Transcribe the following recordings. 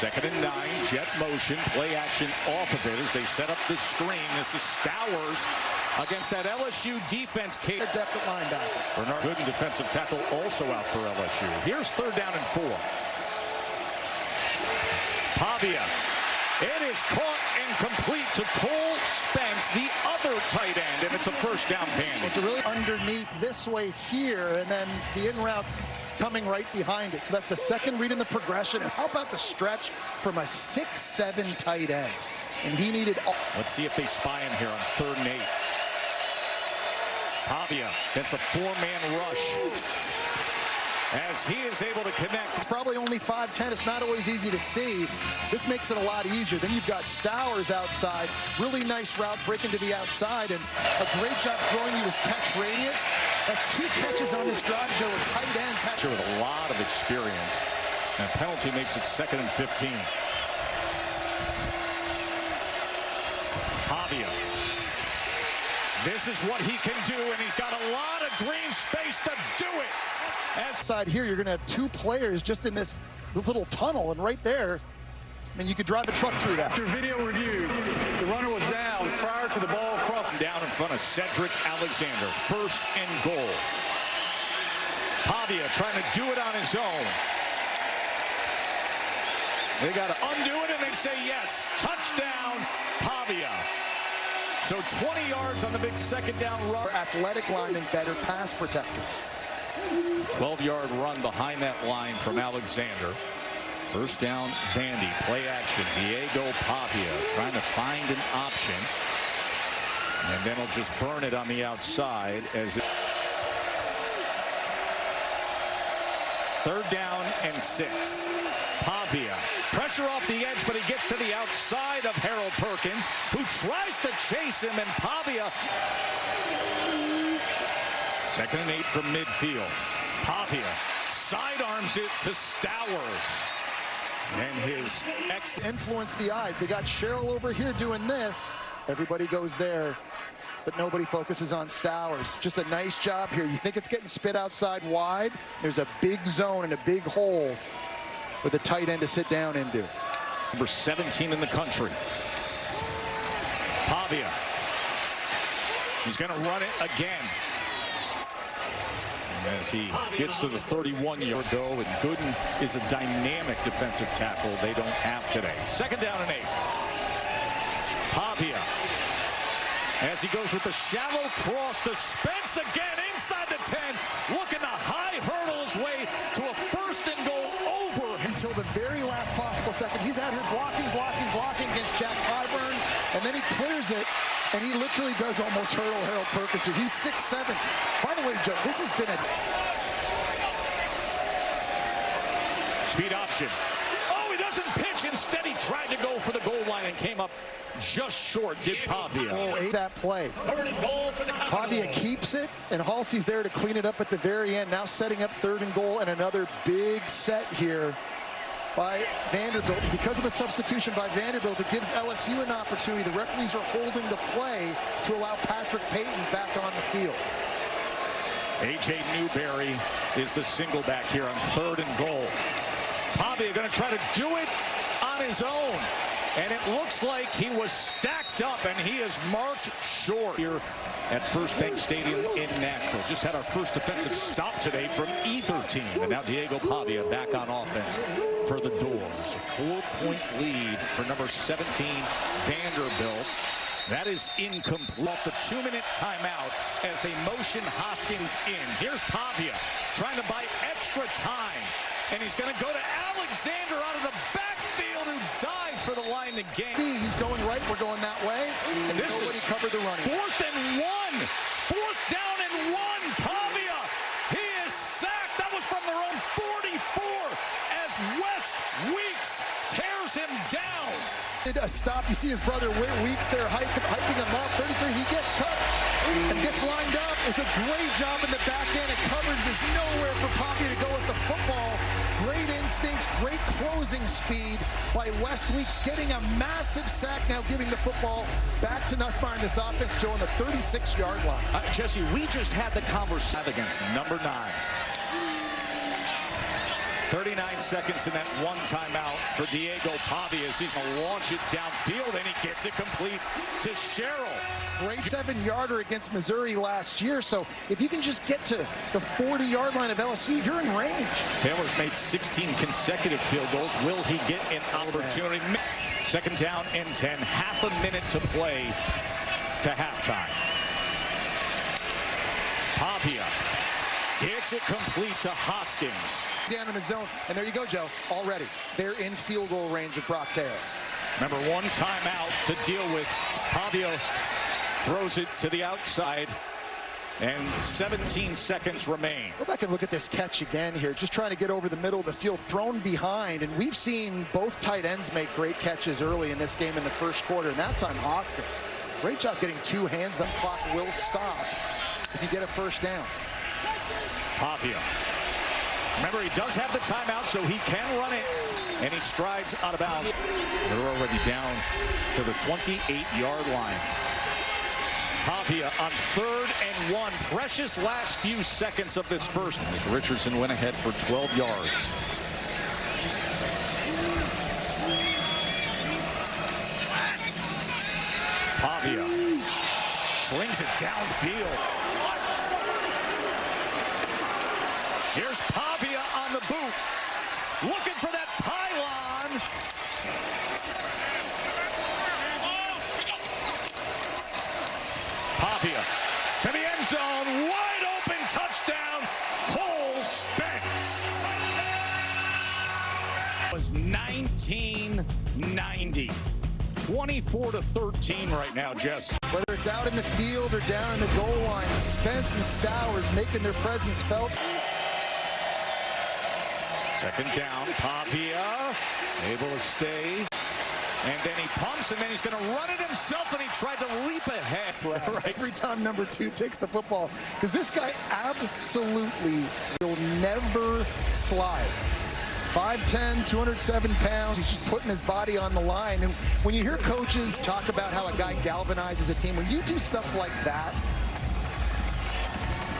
2nd and 9, jet motion, play action off of it as they set up the screen. This is Stowers against that LSU defense. Depth at linebacker. Bernard Gooden, defensive tackle, also out for LSU. Here's 3rd down and 4. Pavia. It is caught and complete to Cole Spence, the other tight end, and it's a 1st down Vandy. It's a really underneath this way here, and then the in route's coming right behind it. So that's the 2nd read in the progression. And how about the stretch from a 6'7" tight end? And he needed all. Let's see if they spy him here on 3rd and 8. Pavia gets a 4-man rush as he is able to connect. It's probably only 5'10". It's not always easy to see. This makes it a lot easier. Then you've got Stowers outside. Really nice route, breaking to the outside, and a great job throwing you his catch radius. That's 2 catches on this drive, Joe, with tight ends. With a lot of experience. And a penalty makes it 2nd and 15. Pavia. This is what he can do, and he's got a lot of green space to do it. Side here, you're going to have 2 players just in this little tunnel, and right there, I mean, you could drive a truck through that. After video review, the runner was down prior to the ball crossing. Down in front of Cedric Alexander, 1st and goal. Pavia trying to do it on his own. They got to undo it, and they say yes. Touchdown, Pavia. So 20 yards on the big 2nd down run. Athletic linemen, better pass protectors. 12-yard run behind that line from Alexander. 1st down, Vandy. Play action. Diego Pavia trying to find an option. And then he'll just burn it on the outside as it. 3rd down and 6. Pavia. Pressure off the edge, but he gets to the outside of Harold Perkins, who tries to chase him, and Pavia. 2nd and 8 from midfield. Pavia sidearms it to Stowers. And his influenced the eyes. They got Sherrill over here doing this. Everybody goes there, but nobody focuses on Stowers. Just a nice job here. You think it's getting spit outside wide. There's a big zone and a big hole for the tight end to sit down into. Number 17 in the country. Pavia. He's going to run it again. As he gets to the 31-yard go, and Gooden is a dynamic defensive tackle they don't have today. 2nd down and 8. Pavia, as he goes with the shallow cross to Spence again inside the 10, looking to high hurdle his way to a 1st and goal over. Until the very last possible second. He's out here blocking against Jack Clyburn, and then he clears it. And he literally does almost hurdle Harold Perkins. He's 6'7". By the way, Joe, this has been a speed option. Oh, he doesn't pitch. Instead, he tried to go for the goal line and came up just short. Did Pavia? Oh, that play. Pavia keeps it, and Halsey's there to clean it up at the very end. Now setting up 3rd and goal, and another big set here by Vanderbilt. Because of a substitution by Vanderbilt, it gives LSU an opportunity. The referees are holding the play to allow Patrick Payton back on the field. A.J. Newberry is the single back here on 3rd and goal. Pavia going to try to do it on his own. And it looks like he was stacked up, and he is marked short here at FirstBank Stadium in Nashville. Just had our first defensive stop today from either team. And now Diego Pavia back on offense for the Doors. A 4-point lead for number 17, Vanderbilt. That is incomplete. Off the 2-minute timeout as they motion Hoskins in. Here's Pavia trying to buy extra time. And he's going to go to Alexander out of the backfield, who dives for the line to gain. He's going right. We're going that way. And this nobody is covered the running. 4th and 1. 4th down and 1. Pavia. He is sacked. That was from their own 44 as West Weeks tears him down. A stop. You see his brother Weeks there hyping him up. 33. He gets cut and gets lined up. It's a great job in the back end and coverage. There's nowhere for Pavia to go with the football. Great instincts, great closing speed by West Weeks, getting a massive sack, now giving the football back to Nussmeier in this offense, Joe, on the 36-yard line. Jesse, we just had the conversation against number 9. 39 seconds in that one timeout for Diego Pavia as he's going to launch it downfield, and he gets it complete to Sherrill. Great 7-yarder against Missouri last year, so if you can just get to the 40-yard line of LSU, you're in range. Taylor's made 16 consecutive field goals. Will he get an opportunity? Second down and 10, half a minute to play to halftime. Pavia gets it complete to Hoskins. Down in the zone, and there you go, Joe. Already, they're in field goal range of Brock Taylor. Remember, one timeout to deal with. Pavia throws it to the outside, and 17 seconds remain. Go back and look at this catch again here. Just trying to get over the middle of the field, thrown behind. And we've seen both tight ends make great catches early in this game in the first quarter. And that time, Hoskins. Great job getting two hands up. Clock will stop if you get a first down. Pavia. Remember, he does have the timeout, so he can run it. And he strides out of bounds. They're already down to the 28-yard line. Pavia on 3rd and 1. Precious last few seconds of this first. As Richardson went ahead for 12 yards. Pavia slings it downfield. Here's Pavia on the boot. Looking for that pylon. Pavia to the end zone, wide open touchdown, Cole Spence. It was 1990, 24-13 right now, Jess. Whether it's out in the field or down in the goal line, Spence and Stowers making their presence felt. Second down, Pavia able to stay. And then he pumps, and then he's going to run it himself, and he tried to leap ahead. Right. Every time number 2 takes the football, because this guy absolutely will never slide. 5'10", 207 pounds. He's just putting his body on the line. And when you hear coaches talk about how a guy galvanizes a team, when you do stuff like that,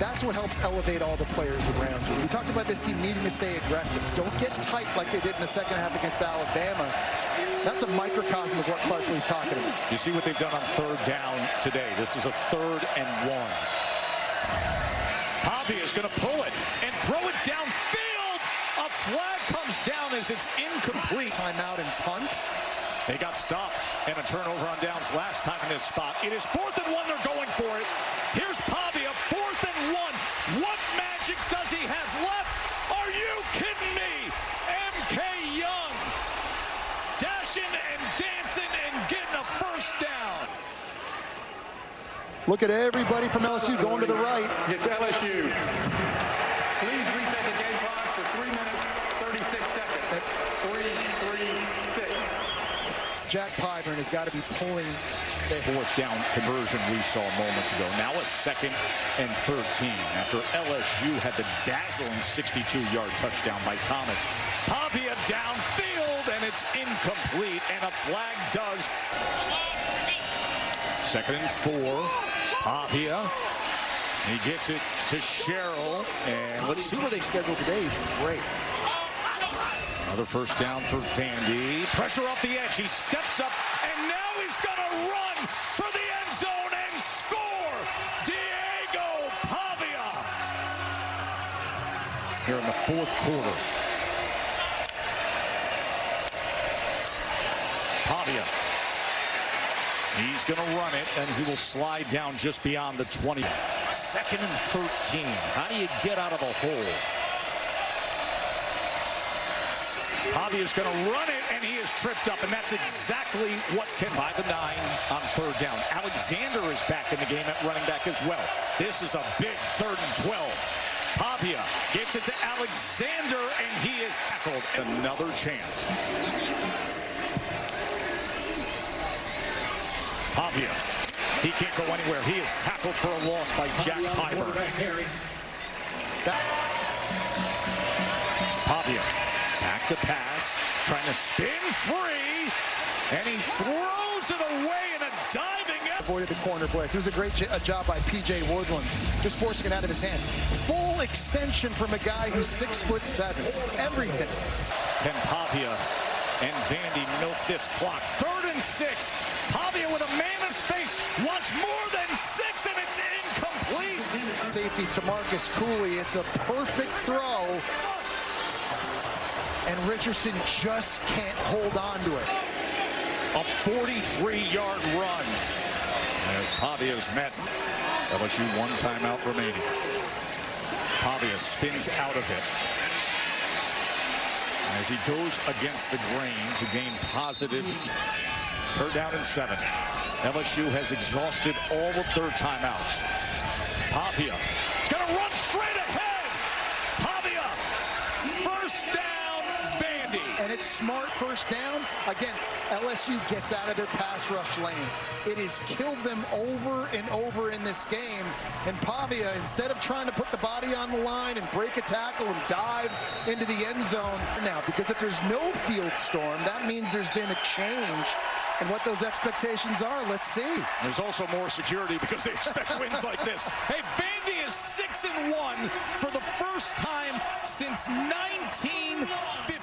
that's what helps elevate all the players around you. We talked about this team needing to stay aggressive. Don't get tight like they did in the second half against Alabama. That's a microcosm of what Clark was talking about. You see what they've done on 3rd down today. This is a 3rd and 1. Pavia is going to pull it and throw it downfield. A flag comes down as it's incomplete. Timeout and punt. They got stopped and a turnover on downs last time in this spot. It is 4th and 1. They're going for it. Here's Pavia, 4th and 1. What magic does he have left? Are you kidding me? MK Young dashing and dancing and getting a first down. Look at everybody from LSU going to the right. It's LSU. Please reset the game clock for 3 minutes, 36 seconds. 3-3-6. Jack Pyburn has got to be pulling. The 4th down conversion we saw moments ago. Now a 2nd and 13 after LSU had the dazzling 62-yard touchdown by Thomas. Pavia downfield, and it's incomplete, and a flag does. 2nd and 4. Pavia. He gets it to Sherrill, and let's see what they've scheduled today. Is great. Another first down for Vandy. Pressure off the edge. He steps up, and now he's going to run for the end zone and score. Diego Pavia. Here in the 4th quarter. Pavia. He's going to run it, and he will slide down just beyond the 20. 2nd and 13. How do you get out of a hole? Pavia's going to run it, and he is tripped up, and that's exactly what can buy the 9 on 3rd down. Alexander is back in the game at running back as well. This is a big 3rd and 12. Pavia gets it to Alexander, and he is tackled. Another chance. Pavia, he can't go anywhere. He is tackled for a loss by Jack Pyburn. Pavia. Back to pass, trying to spin free, and he throws it away, and a diving up. Avoided the corner blitz. It was a great job by P.J. Woodland, just forcing it out of his hand. Full extension from a guy who's 6'7". Everything. Can Pavia and Vandy milk this clock? 3rd and 6. Pavia with a man of space wants more than 6, and it's incomplete. Safety to Marcus Cooley. It's a perfect throw, and Richardson just can't hold on to it. A 43-yard run as Pavia's met. LSU 1 timeout remaining. Pavia spins out of it as he goes against the grain to gain positive. 3rd down and 7. LSU has exhausted all of their timeouts. Pavia is going to run straight ahead. Pavia, 1st down, Vandy. And it's smart 1st down. Again, LSU gets out of their pass rush lanes. It has killed them over and over in this game. And Pavia, instead of trying to put the body on the line and break a tackle and dive into the end zone now, because if there's no field storm, that means there's been a change. And what those expectations are, let's see. There's also more security because they expect wins like this. Hey, Vandy is 6-1 for the first time since 1950.